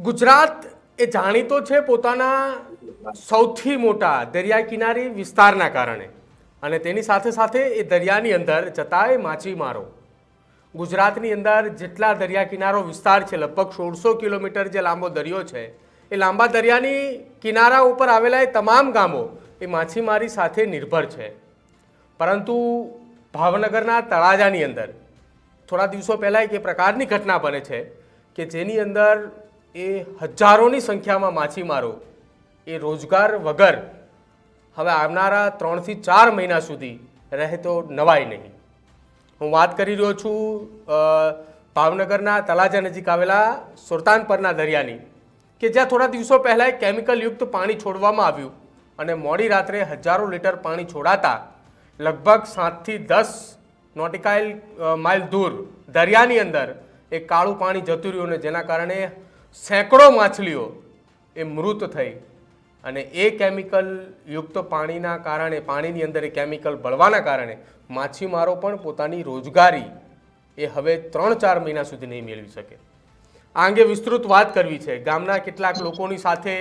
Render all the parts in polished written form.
ગુજરાત એ જાણીતો છે પોતાના સૌથી મોટા દરિયા કિનારી વિસ્તારના કારણે અને તેની સાથે સાથે એ દરિયાની અંદર જતાંય માછીમારો ગુજરાતની અંદર જેટલા દરિયા કિનારો વિસ્તાર છે લગભગ 1600 કિલોમીટર જે લાંબો દરિયો છે એ લાંબા દરિયાની કિનારા ઉપર આવેલા એ તમામ ગામો એ માછીમારી સાથે નિર્ભર છે. પરંતુ ભાવનગરના તળાજાની અંદર થોડા દિવસો પહેલાં એક એ પ્રકારની ઘટના બને છે કે જેની અંદર એ હજારોની સંખ્યામાં માછીમારો એ રોજગાર વગર હવે આવનારા 3 થી 4 મહિના સુધી રહે તો નવાય નહીં. હું વાત કરી રહ્યો છું ભાવનગરના તળાજા નજીક આવેલા સુરતાનપરના દરિયાની કે જ્યાં થોડા દિવસો પહેલાં એક કેમિકલયુક્ત પાણી છોડવામાં આવ્યું અને મોડી રાત્રે હજારો લીટર પાણી છોડાતા લગભગ 7 થી 10 નોટિકલ માઇલ દૂર દરિયાની અંદર એ કાળું પાણી જતું રહ્યું અને જેના કારણે સેંકડો માછલીઓ એ મૃત થઈ અને એ કેમિકલ યુક્ત પાણીના કારણે પાણીની અંદર એ કેમિકલ ભળવાના કારણે માછીમારો પણ પોતાની રોજગારી એ હવે 3-4 મહિના સુધી નહીં મેળવી શકે. આ અંગે વિસ્તૃત વાત કરવી છે ગામના કેટલાક લોકોની સાથે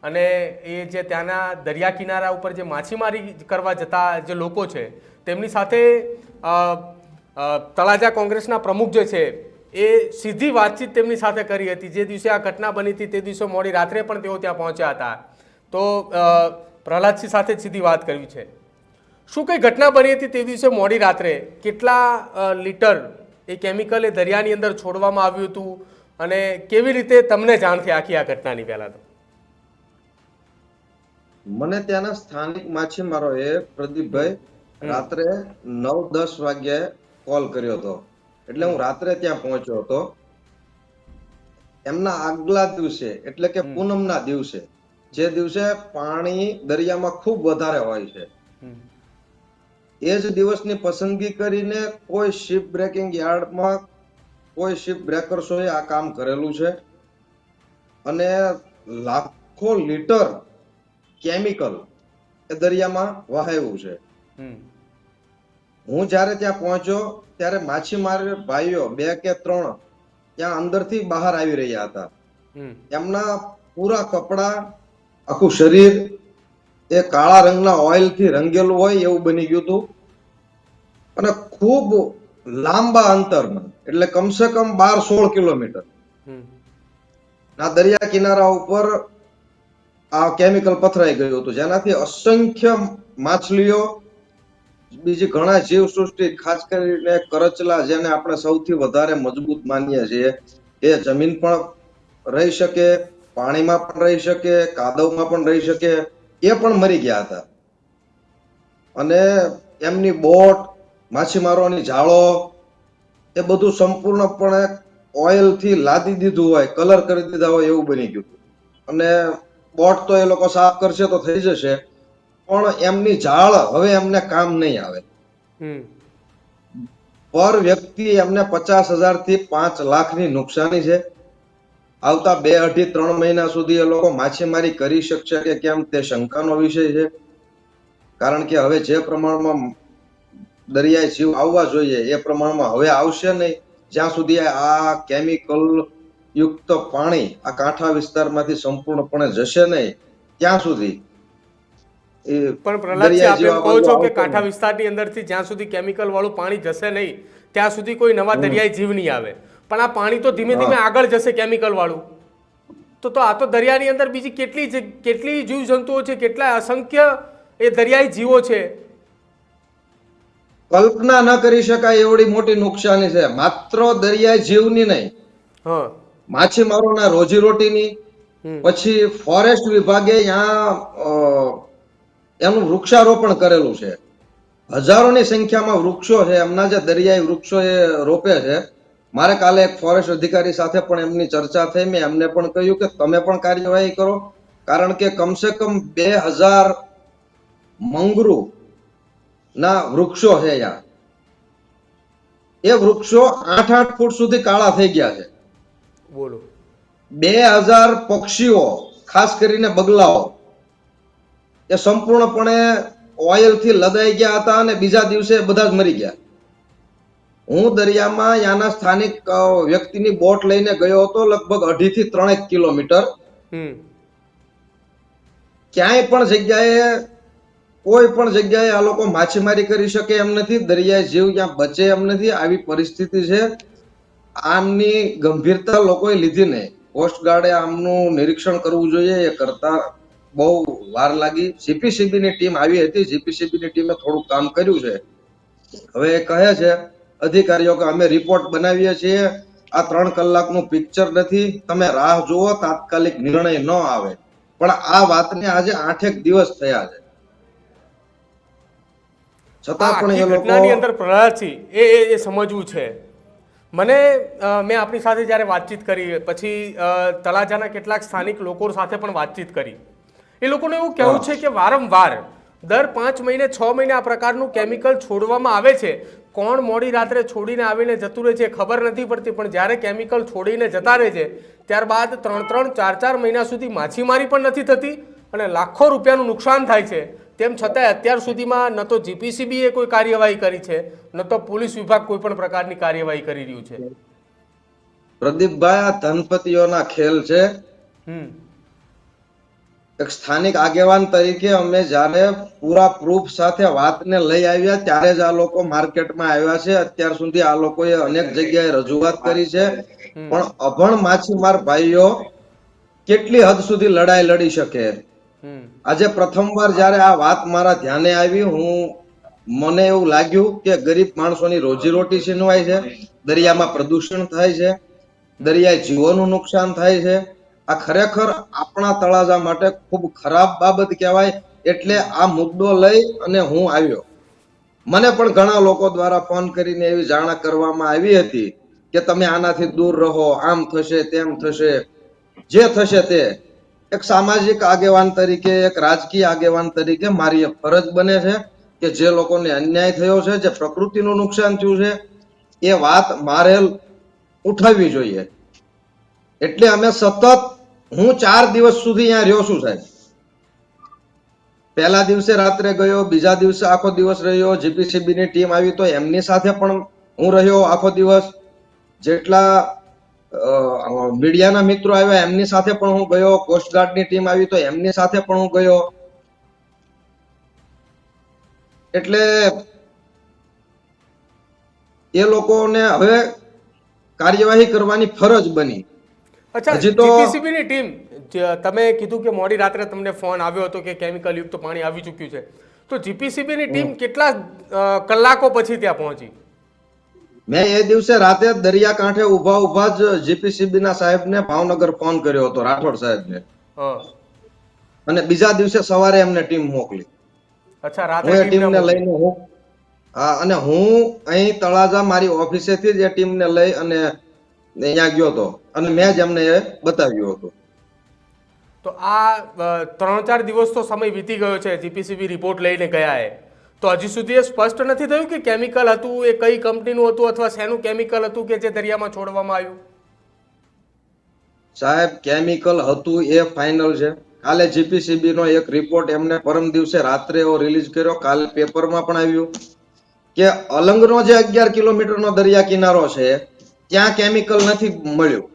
અને એ જે ત્યાંના દરિયા કિનારા ઉપર જે માછીમારી કરવા જતા જે લોકો છે તેમની સાથે તળાજા કોંગ્રેસના પ્રમુખ જે છે એ સીધી વાતચીત તેમની સાથે કરી હતી. જે દિવસે આ ઘટના બની હતી તે દિવસે મોડી રાત્રે પણ તેઓ ત્યાં પહોંચ્યા હતા. તો પ્રહલાદસિંહ સાથે સીધી વાત કરવી છે. શું કઈ ઘટના બની હતી તે દિવસે મોડી રાત્રે? કેટલા લીટર એ કેમિકલ એ દરિયાની અંદર છોડવામાં આવ્યું હતું અને કેવી રીતે તમને જાણ થઈ આખી આ ઘટનાની? પહેલા તો મને ત્યાંના સ્થાનિક માછીમારોએ પ્રદીપભાઈ રાત્રે 9-10 વાગ્યે કોલ કર્યો હતો. એટલે હું રાત્રે ત્યાં પહોંચ્યો હતો. એમના આગલા દિવસે એટલે કે પૂનમના દિવસે, જે દિવસે પાણી દરિયામાં ખૂબ વધારે હોય છે, એ જ દિવસની પસંદગી કરીને કોઈ શિપ બ્રેકિંગ યાર્ડમાં કોઈ શિપ બ્રેકર્સોએ આ કામ કરેલું છે અને લાખો લીટર કેમિકલ એ દરિયામાં વહાવ્યું છે. હું જ્યારે ત્યાં પહોંચ્યો ત્યારે માછીમાર ભાઈઓ 2 કે 3 ત્યાં અંદરથી બહાર આવી રહ્યા હતા. એમના પૂરા કપડા, આખું શરીર એ કાળા રંગના ઓઇલથી રંગેલું હોય એવું બની ગયું હતું અને ખૂબ લાંબા અંતરમાં એટલે કમસે કમ 12-16 કિલોમીટર ના દરિયા કિનારા ઉપર આ કેમિકલ પથરાઈ ગયું હતું, જેનાથી અસંખ્ય માછલીઓ, બીજી ઘણા જીવ સૃષ્ટિ, ખાસ કરીને કરચલા જેને આપણે સૌથી વધારે મજબૂત માનીએ છીએ, એ જમીન પણ રહી શકે, પાણીમાં પણ રહી શકે, કાદવમાં પણ રહી શકે, એ પણ મરી ગયા હતા. અને એમની બોટ, માછીમારોની જાળો એ બધું સંપૂર્ણપણે ઓઇલથી લાદી દીધું હોય, કલર કરી દીધા હોય એવું બની ગયું. અને બોટ તો એ લોકો સાફ કરશે તો થઈ જશે, પણ એમની જાળ હવે એમને કામ નહીં આવે. પર વ્યક્તિ એમને 50,000 થી 5 લાખની નુકસાની છે. આવતા 2-2.5-3 મહિના સુધી એ લોકો માછીમારી કરી શકશે કે કેમ તે શંકાનો વિષય છે. કારણ કે હવે જે પ્રમાણમાં દરિયાઈ જીવ આવવા જોઈએ એ પ્રમાણમાં હવે આવશે નહીં, જ્યાં સુધી આ કેમિકલ યુક્ત પાણી આ કાંઠા વિસ્તારમાંથી સંપૂર્ણપણે જશે નહીં ત્યાં સુધી. પણ પ્રહલાદજી, આપ એમ કહો છો કે કાંઠા વિસ્તારની અંદરથી જ્યાં સુધી કેમિકલ વાળું પાણી જશે નહીં ત્યાં સુધી કોઈ નવા દરિયાઈ જીવ નહીં આવે. પણ આ પાણી તો ધીમે ધીમે આગળ જશે કેમિકલ વાળું. તો આ તો દરિયાની અંદર બીજી કેટલી જીવ જંતુઓ છે, કેટલા અસંખ્ય એ દરિયાઈ જીવો છે. કલ્પના ન કરી શકાય એવડી મોટી નુકસાની છે. માત્ર દરિયાઈ જીવની નહીં, માછીમારોના રોજીરોટીની. પછી ફોરેસ્ટ વિભાગે ત્યાં એનું વૃક્ષારોપણ કરેલું છે. હજારોની સંખ્યામાં વૃક્ષો છે, એમના જે દરિયાઈ વૃક્ષો એ રોપે છે. મારે કાલે એક ફોરેસ્ટ અધિકારી સાથે પણ એમની ચર્ચા થઈ. મેં એમને પણ કહ્યું કે તમે પણ કાર્યવાહી કરો, કારણ કે કમસે કમ 2000 મંગરૂ ના વૃક્ષો છે યાર. એ વૃક્ષો 8-8 ફૂટ સુધી કાળા થઈ ગયા છે. બોલો. 2000 પક્ષીઓ, ખાસ કરીને બગલાઓ, એ સંપૂર્ણપણે ઓઇલથી લદાઈ ગયા હતા અને બીજા દિવસે બધા જ મરી ગયા. હું દરિયામાં ત્યાંના સ્થાનિક વ્યક્તિની બોટ લઈને ગયો હતો, લગભગ 2.5 થી 3 કિલોમીટર. હમ ક્યાંય પણ જગ્યાએ, કોઈ પણ જગ્યાએ આ લોકો માછીમારી કરી શકે એમ નથી, દરિયાઈ જીવ ક્યાં બચે એમ નથી. આવી પરિસ્થિતિ છે. આમની ગંભીરતા લોકોએ લીધી નહીં. કોસ્ટગાર્ડે આમનું નિરીક્ષણ કરવું જોઈએ. એ કરતા બહુ વાર લાગી. જીપીસીબી ની ટીમ આવી હતી. જીપીસીબી ની ટીમે થોડું કામ કર્યું છે. હવે એ કહે છે અધિકારીઓ કે અમે રિપોર્ટ બનાવીએ છીએ, આ 3 કલાકનું પિક્ચર નથી, તમે રાહ જુઓ, તાત્કાલિક નિર્ણય ન આવે. પણ આ વાતને આજે 8 દિવસ થયા છે, છતાં પણ આખી એ લોકો ઘટનાની અંદર પ્રહલાદસિંહ એ સમજવું છે. મને મેં આપની સાથે જ્યારે વાતચીત કરી, પછી તળાજાના કેટલાક સ્થાનિક લોકો સાથે પણ વાતચીત કરી, એ લોકોનું એવું કહેવું છે કે વારંવાર દર 5 મહિને 6 મહિને આ પ્રકારનું કેમિકલ છોડવામાં આવે છે. કોણ મોડી રાત્રે છોડીને આવીને જતું રહે છે ખબર નથી પડતી, પણ જ્યારે કેમિકલ છોડીને જતા રહે છે ત્યારબાદ 3-3, 4-4 મહિના સુધી માછીમારી પણ નથી થતી અને લાખો રૂપિયાનું નુકસાન થાય છે. તેમ છતાંય અત્યાર સુધીમાં ન તો જીપીસીબીએ કોઈ કાર્યવાહી કરી છે, ન તો પોલીસ વિભાગ કોઈ પણ પ્રકારની કાર્યવાહી કરી રહ્યું છે. પ્રદીપભાઈ, આ ધનપતિઓના ખેલ છે. એક સ્થાનિક આગેવાન તરીકે અમે જ્યારે પૂરા પ્રૂફ સાથે વાતને લઈ આવ્યા ત્યારે જ આ લોકો માર્કેટમાં આવ્યા છે. અત્યાર સુધી આ લોકોએ અનેક જગ્યાએ રજૂઆત કરી છે, પણ અભણ માછીમાર ભાઈઓ કેટલી હદ સુધી લડાઈ લડી શકે. આજે પ્રથમવાર જ્યારે આ વાત મારા ધ્યાને આવી, મને એવું લાગ્યું કે ગરીબ માણસોની રોજીરોટી છીનવાય છે, દરિયામાં પ્રદૂષણ થાય છે, દરિયાઈ જીવોનું નુકસાન થાય છે. આ ખરેખર આપણા તળાજા માટે ખૂબ ખરાબ બાબત કહેવાય. એટલે આ મુદ્દો લઈ અને હું આવ્યો. મને પણ ઘણા લોકો દ્વારા ફોન કરીને એવી જાણ કરવામાં આવી હતી કે તમે આનાથી દૂર રહો, આમ થશે, તેમ થશે. જે થશે તે એક સામાજિક આગેવાન તરીકે, એક રાજકીય આગેવાન તરીકે મારી એક ફરજ બને છે કે જે લોકોને અન્યાય થયો છે, જે પ્રકૃતિનું નુકસાન થયું છે, એ વાત મારે ઉઠાવવી જોઈએ. એટલે અમે સતત, હું 4 દિવસ સુધી અહીંયા રહ્યો છું સાહેબ. પહેલા દિવસે રાત્રે ગયો, બીજા દિવસે આખો દિવસ રહ્યો. જીપીસીબી ની ટીમ આવી તો એમની સાથે પણ હું રહ્યો આખો દિવસ. જેટલા મીડિયાના મિત્રો આવ્યા એમની સાથે પણ હું ગયો. કોસ્ટગાર્ડની ટીમ આવી તો એમની સાથે પણ હું ગયો. એટલે એ લોકોને હવે કાર્યવાહી કરવાની ફરજ બની. અચ્છા, હજી તો જીપીસીબીની ટીમ, તમે કીધું કે મોડી રાત્રે તમને ફોન આવ્યો હતો કે કેમિકલ યુક્ત પાણી આવી ચૂક્યું છે, તો જીપીસીબીની ટીમ કેટલા કલાકો પછી ત્યાં પહોંચી? મેં એ દિવસે રાતે દરિયા કાંઠે ઉભા જ જીપીસીબી ના સાહેબને ભાવનગર ફોન કર્યો હતો, રાઠોડ સાહેબને, અને બીજા દિવસે સવારે એમને ટીમ મોકલી. અચ્છા, રાત્રે હું એ ટીમને ટીમને મોકલી. લઈને અને હું અહીં તળાજા મારી ઓફિસેથી જ એ ટીમને લઈ અને અહીંયા ગયો હતો અને મેં જ એમને એ બતાવ્યું હતું. તો આ 3-4 દિવસ તો સમય વીતી ગયો છે જીપીસીબી રિપોર્ટ લઈને ગયા એ, તો હજી સુધી એ સ્પષ્ટ નથી થયું કે કેમિકલ હતું એ કઈ કંપનીનું હતું અથવા શેનું કેમિકલ હતું કે જે દરિયામાં છોડવામાં આવ્યું? સાહેબ, કેમિકલ હતું એ ફાઇનલ છે. કાલે જીપીસીબી નો એક રિપોર્ટ એમને પરમ દિવસે રાત્રે રિલીઝ કર્યો, કાલે પેપરમાં પણ આવ્યું કે અલંગનો જે 11 કિલોમીટરનો દરિયા કિનારો છે ત્યાં કેમિકલ નથી મળ્યું,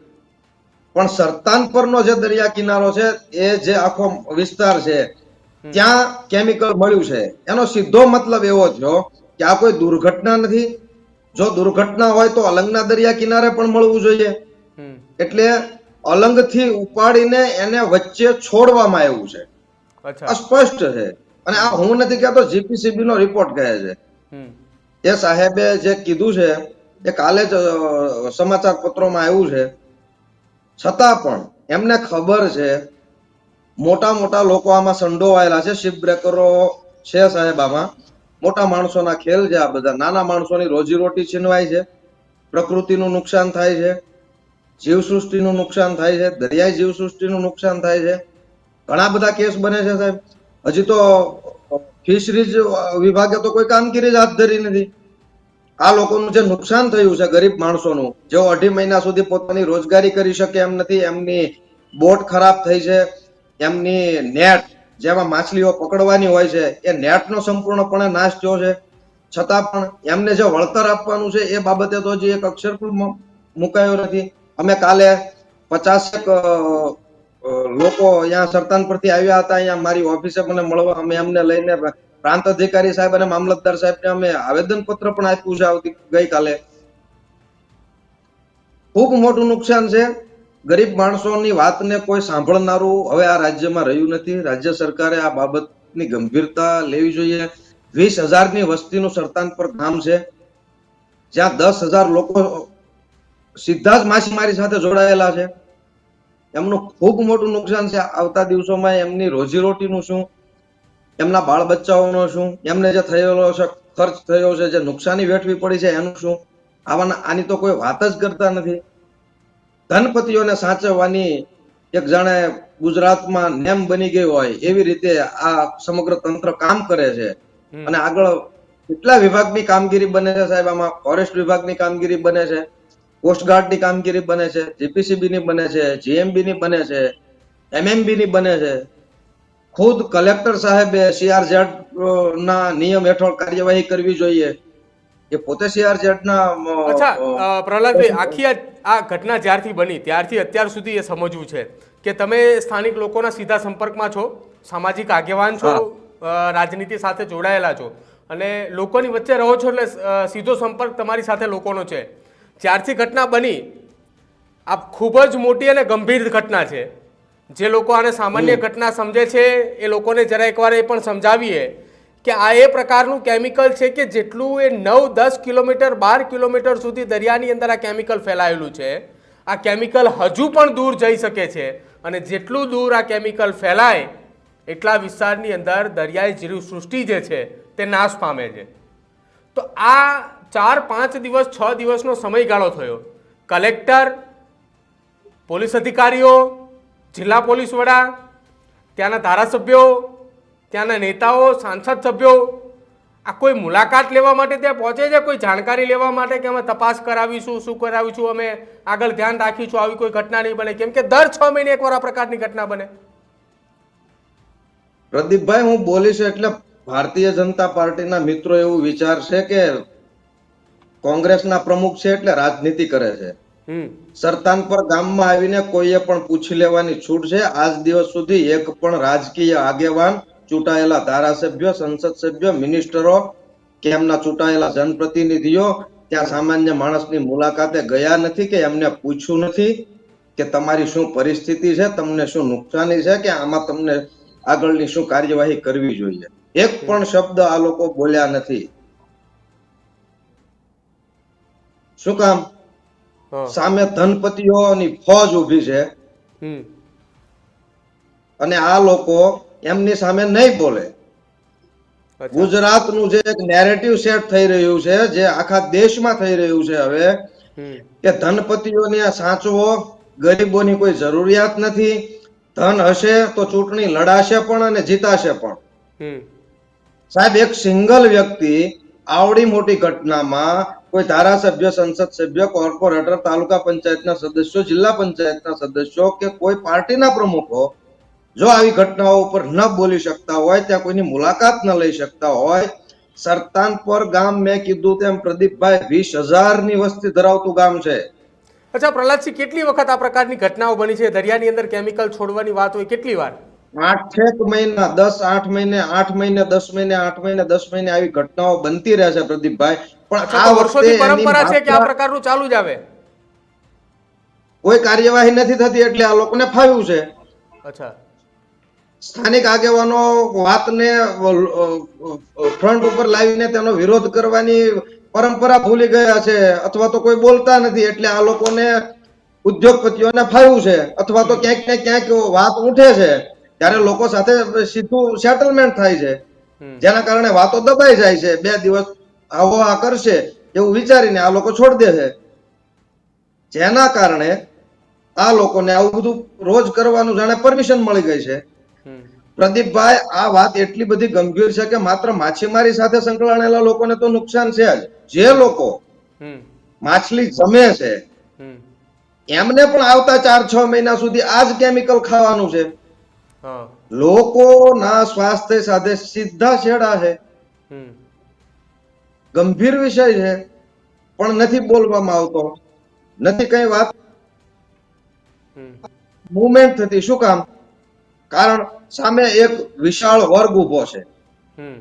પણ સરતાનપરનો જે દરિયા કિનારો છે, એ જે આખો વિસ્તાર છે ત્યાં કેમિકલ મળ્યું છે. એનો સીધો મતલબ એવો થયો કે આ કોઈ દુર્ઘટના નથી. જો દુર્ઘટના હોય તો અલંગના દરિયા કિનારે પણ મળવું જોઈએ. એટલે અલંગથી ઉપાડીને એને વચ્ચે છોડવામાં આવ્યું છે. આ સ્પષ્ટ છે. અને આ હું નથી કહેતો, જીપીસીબી નો રિપોર્ટ કહે છે. એ સાહેબે જે કીધું છે એ કાલે જ સમાચાર પત્રોમાં આવ્યું છે. છતાં પણ એમને ખબર છે, મોટા મોટા લોકો આમાં સંડોવાયેલા છે, શિપ બ્રેકરો છે સાહેબ. આમાં મોટા માણસોના ખેલ છે આ બધા. નાના માણસોની રોજીરોટી છીનવાય છે, પ્રકૃતિનું નુકસાન થાય છે, જીવસૃષ્ટિનું નુકસાન થાય છે, દરિયાઈ જીવસૃષ્ટિનું નુકસાન થાય છે. ઘણા બધા કેસ બને છે સાહેબ. હજી તો ફિશરીઝ વિભાગે તો કોઈ કામગીરી જ હાથ ધરી નથી. આ લોકોનું જે નુકસાન થયું છે, ગરીબ માણસોનું, જેઓ 2.5 મહિના સુધી પોતાની રોજગારી કરી શકે એમ નથી, એમની બોટ ખરાબ થઈ છે, એમની નેટ જેમાં માછલીઓ પકડવાની હોય છે એ નેટનો સંપૂર્ણપણે નાશ થયો છે. છતાં પણ એમને જે વળતર આપવાનું છે એ બાબતે તો હજી એક અક્ષર પણ મુકાયો નથી. અમે કાલે 50 લોકો અહીંયા સરતાન પરથી આવ્યા હતા, અહીંયા મારી ઓફિસે મને મળવા. અમે એમને લઈને પ્રાંત અધિકારી સાહેબ અને મામલતદાર સાહેબને અમે આવેદન પત્ર પણ આપ્યું છે ગઈકાલે. ખૂબ મોટું નુકસાન છે. ગરીબ માણસોની વાતને કોઈ સાંભળનારું હવે આ રાજ્યમાં રહ્યું નથી. રાજ્ય સરકારે આ બાબતની ગંભીરતા લેવી જોઈએ. 20,000ની વસ્તીનું સરતાનપર ગામ છે, જ્યાં 10,000 લોકો સીધા જ માછીમારી સાથે જોડાયેલા છે. એમનું ખૂબ મોટું નુકસાન છે. આવતા દિવસોમાં એમની રોજીરોટીનું શું, એમના બાળ બચ્ચાઓનો શું, એમને જે થયેલો છે ખર્ચ થયો છે, જે નુકસાની વેઠવી પડી છે એનું શું? આની તો કોઈ વાત જ કરતા નથી. ધનપતિઓને સાચવવાની એક જાણે ગુજરાતમાં નેમ બની ગઈ હોય એવી રીતે આ સમગ્ર તંત્ર કામ કરે છે. અને આગળ કેટલા વિભાગની કામગીરી બને છે સાહેબ, આમાં ફોરેસ્ટ વિભાગની કામગીરી બને છે, કોસ્ટગાર્ડની કામગીરી બને છે, જીપીસીબી ની બને છે, જીએમબી ની બને છે, એમએમબી ની બને છે. ખુદ કલેક્ટર સાહેબે સીઆરઝેડ ના નિયમ હેઠળ કાર્યવાહી કરવી જોઈએ. એ પોતે સીઆરઝેડ ના અચ્છા પ્રહલાદભાઈ, આખી આ ઘટના જ્યારથી બની ત્યારથી અત્યાર સુધી એ સમજવું છે કે તમે સ્થાનિક લોકોના સીધા સંપર્કમાં છો, સામાજિક આગેવાન છો, રાજનીતિ સાથે જોડાયેલા છો અને લોકોની વચ્ચે રહો છો, એટલે સીધો સંપર્ક તમારી સાથે લોકોનો છે. જ્યારથી ઘટના બની આ ખૂબ જ મોટી અને ગંભીર ઘટના છે. જે લોકો આને સામાન્ય ઘટના સમજે છે એ લોકોને જરા એકવાર એ પણ સમજાવીએ કે આ એ પ્રકારનું કેમિકલ છે કે જેટલું એ 9-10 કિલોમીટર 12 કિલોમીટર સુધી દરિયાની અંદર આ કેમિકલ ફેલાયેલું છે. આ કેમિકલ હજુ પણ દૂર જઈ શકે છે અને જેટલું દૂર આ કેમિકલ ફેલાય એટલા વિસ્તારની અંદર દરિયાઈ જીવસૃષ્ટિ જે છે તે નાશ પામે છે. તો આ 4-5 દિવસ 6 દિવસનો સમયગાળો થયો. કલેક્ટર, પોલીસ અધિકારીઓ, જિલ્લા પોલીસ વડા, ત્યાંના ધારાસભ્યો, ત્યાંના નેતાઓ, સાંસદ સભ્યો આ કોઈ મુલાકાત લેવા માટે ત્યાં પહોંચે છે? કોઈ જાણકારી લેવા માટે કે અમે તપાસ કરાવીશું, શું કરાવીશું, અમે આગળ ધ્યાન રાખીશું, આવી કોઈ ઘટના નહીં બને? કેમ કે દર 6 મહિને એકવાર આ પ્રકારની ઘટના બને. પ્રદીપભાઈ, હું બોલીશ એટલે ભારતીય જનતા પાર્ટીના મિત્રો એવું વિચારશે કે કોંગ્રેસના પ્રમુખ છે એટલે રાજનીતિ કરે છે. સરતાનપર ગામમાં આવીને કોઈએ પણ પૂછી લેવાની છૂટ છે. આજ દિવસ સુધી એક પણ રાજકીય આગેવાન, ચૂંટાયેલા ધારાસભ્યો, સંસદ સભ્યો, મિનિસ્ટરો કે એમના ચૂંટાયેલા જનપ્રતિનિધિઓ ત્યાં સામાન્ય માણસની મુલાકાતે ગયા નથી કે એમને પૂછ્યું નથી કે તમારી શું પરિસ્થિતિ છે, તમને શું નુકસાની છે, કે આમાં તમને આગળની શું કાર્યવાહી કરવી જોઈએ. એક પણ શબ્દ આ લોકો બોલ્યા નથી. શું કામ? સામે ધનપતિઓની ફોજ ઉભી છે અને આ લોકો એમની સામે નહીં બોલે. ગુજરાતનું જે એક નેરેટિવ સેટ થઈ રહ્યું છે, જે આખા દેશમાં થઈ રહ્યું છે હવે, કે ધનપતિઓને સાચવો, ગરીબોની કોઈ જરૂરિયાત નથી, ધન હશે તો ચૂંટણી લડાશે પણ અને જીતાશે પણ. સાહેબ, એક સિંગલ વ્યક્તિ આવડી મોટી ઘટનામાં કોઈ ધારાસભ્ય, સંસદ સભ્ય, કોર્પોરેટર, તાલુકા પંચાયતના સદસ્યો, જિલ્લા પંચાયતના સદસ્યો કે કોઈ પાર્ટીના પ્રમુખો જો આવી ઘટનાઓ ઉપર ન બોલી શકતા હોય, ત્યાં કોઈની મુલાકાત ન લઈ શકતા હોય. સરતાનપર ગામ, મેં કીધું તેમ પ્રદીપભાઈ, 20,000ની વસ્તી ધરાવતું ગામ છે. અચ્છા પ્રહલાદસિંહ, કેટલી વખત આ પ્રકારની ઘટનાઓ બની છે? દરિયાની અંદર કેમિકલ છોડવાની વાત હોય કેટલી વાર? 8 મહિના, 8 મહિને, 8 મહિને, 10 મહિને, 8 મહિને, 10 મહિને આવી ઘટનાઓ બનતી રહે છે પ્રદીપભાઈ. પણ આ વર્ષોથી પરંપરા છે કે આ પ્રકારનું ચાલુ જ આવે, કોઈ કાર્યવાહી નથી થતી એટલે આ લોકોને ફાવ્યું છે. અચ્છા, સ્થાનિક આગેવાનો વાતને ફ્રન્ટ ઉપર લાવીને તેનો વિરોધ કરવાની પરંપરા ભૂલી ગયા છે, અથવા તો કોઈ બોલતા નથી એટલે આ લોકોને, ઉદ્યોગપતિઓને ફાવ્યું છે, અથવા તો ક્યાંક ને ક્યાંક વાત ઉઠે છે ત્યારે લોકો સાથે સીધું સેટલમેન્ટ થાય છે, જેના કારણે વાતો દબાઈ જાય છે. 2 દિવસ આવો આ કરશે એવું વિચારીને આ લોકો છોડી દે છે, જેના કારણે આ લોકોને આવું બધું રોજ કરવાનું જાણે પરમિશન મળી ગઈ છે. પ્રદીપભાઈ, આ વાત એટલી બધી ગંભીર છે કે માત્ર માછીમારી સાથે સંકળાયેલા લોકોને તો નુકસાન છે જ. જે લોકો માછલી જમે છે એમને પણ આવતા 4-6 મહિના સુધી આ જ કેમિકલ ખાવાનું છે. લોકોના સ્વાસ્થ્ય સાથે સીધા છેડા છે. ગંભીર વિષય છે, પણ નથી બોલવામાં આવતો, નથી કઈ વાત હમ મુવમેન્ટ થતી. શું કામ? કારણ સામે એક વિશાળ વર્ગ ઉભો છે હમ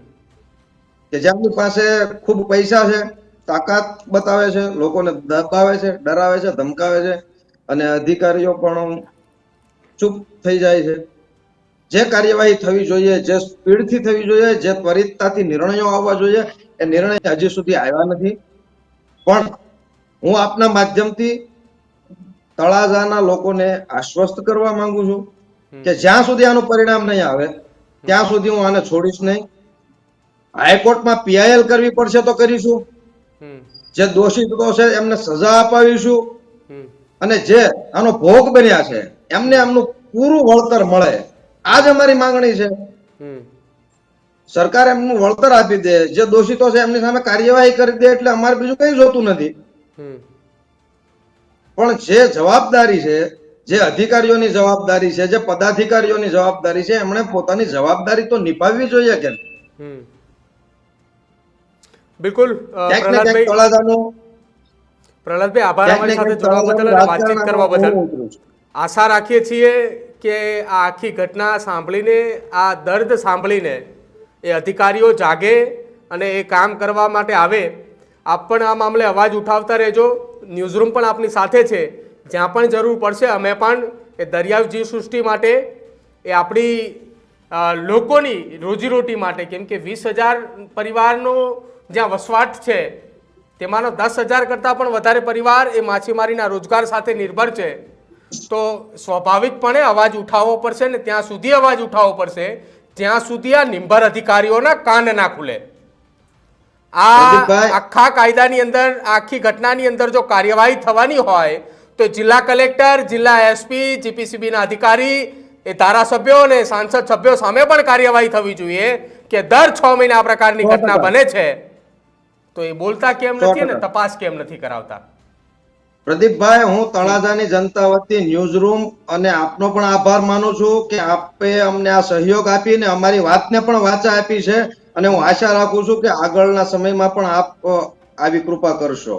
કે જેમની પાસે ખૂબ પૈસા છે, તાકાત બતાવે છે, લોકોને દબાવે છે, ડરાવે છે, ધમકાવે છે, અને અધિકારીઓ પણ ચૂપ થઈ જાય છે. જે કાર્યવાહી થવી જોઈએ, જે સ્પીડથી થવી જોઈએ, જે ત્વરિતતાથી નિર્ણયો આવવા જોઈએ, એ નિર્ણય હજી સુધી આવ્યા નથી. પણ હું આપના માધ્યમથી તળાજાના લોકોને આશ્વસ્ત કરવા માંગુ છું કે જ્યાં સુધી આનું પરિણામ નહીં આવે ત્યાં સુધી હું આને છોડીશ નહીં. હાઈકોર્ટમાં પીઆઈએલ કરવી પડશે તો કરીશું. હમ જે દોષિતો છે એમને સજા અપાવીશું, હમ અને જે આનો ભોગ બન્યા છે એમને એમનું પૂરું વળતર મળે. આ જ અમારી માંગણી છે. હમ સરકાર એમનું વળતર આપી દે, જે દોષિતો છે એમની સામે કાર્યવાહી કરી દે, એટલે અમારે બીજું કઈ જોતું નથી. હમ પણ જે જવાબદારી છે, જે અધિકારીઓની જવાબદારી છે, જે પદાધિકારીઓની જવાબદારી છે, એમણે પોતાની જવાબદારી તો નિભાવવી જોઈએ કે હમ બિલકુલ ક્યાંક ને ક્યાંક પ્રહલાદભાઈ, આભાર ક્યાંક ને અમારી સાથે ક્યાંક જોડાવા બદલ તળાજાનું અને વાતચીત કરવા રાજકારણમાં હું બદલ. ઉતરું છું. આશા રાખીએ છીએ કે આ આખી ઘટના સાંભળીને, આ દર્દ સાંભળીને એ અધિકારીઓ જાગે અને એ કામ કરવા માટે આવે. આપ પણ આ મામલે અવાજ ઉઠાવતા રહેજો. ન્યૂઝરૂમ પણ આપની સાથે છે. જ્યાં પણ જરૂર પડશે અમે પણ એ દરિયાઈ જીવસૃષ્ટિ માટે, એ આપણી લોકોની રોજીરોટી માટે, કેમ કે 20,000 પરિવારનો જ્યાં વસવાટ છે તેમાંનો 10,000 કરતાં પણ વધારે પરિવાર એ માછીમારીના રોજગાર સાથે નિર્ભર છે. તો સ્વાભાવિકપણે અવાજ ઉઠાવવો પડશે, ને ત્યાં સુધી અવાજ ઉઠાવવો પડશે જ્યાં સુધી આ નિંભર અધિકારીઓના કાન ના ખુલે. આ પ્રદીપભાઈ, આખા કાયદાની અંદર, આખી ઘટનાની અંદર જો કાર્યવાહી થવાની હોય તો જિલ્લા કલેક્ટર, જિલ્લા એસપી, જીપીસીબીના અધિકારી, એ ધારાસભ્યો અને સાંસદ સભ્યો સામે પણ કાર્યવાહી થવી જોઈએ કે દર 6 મહિને આ પ્રકારની 100%. ઘટના બને છે તો એ બોલતા કેમ નથી અને 100%. તપાસ કેમ નથી કરાવતા? પ્રદીપભાઈ, હું તળાજાની જનતા વતી ન્યૂઝરૂમ અને આપનો પણ આભાર માનું છું કે આપે અમને આ સહયોગ આપીને અમારી વાતને પણ વાચા આપી છે, અને હું આશા રાખું છું કે આગળના સમયમાં પણ આપ આવી કૃપા કરશો.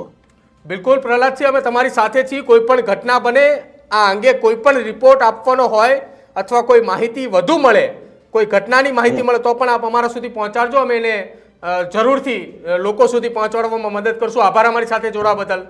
બિલકુલ પ્રહલાદજી, અમે તમારી સાથે છીએ. કોઈ પણ ઘટના બને, આ અંગે કોઈ પણ રિપોર્ટ આપવાનો હોય અથવા કોઈ માહિતી વધુ મળે, કોઈ ઘટનાની માહિતી મળે તો પણ આપ અમારા સુધી પહોંચાડજો. અમે એને જરૂરથી લોકો સુધી પહોંચાડવામાં મદદ કરશું. આભાર અમારી સાથે જોડાવા બદલ.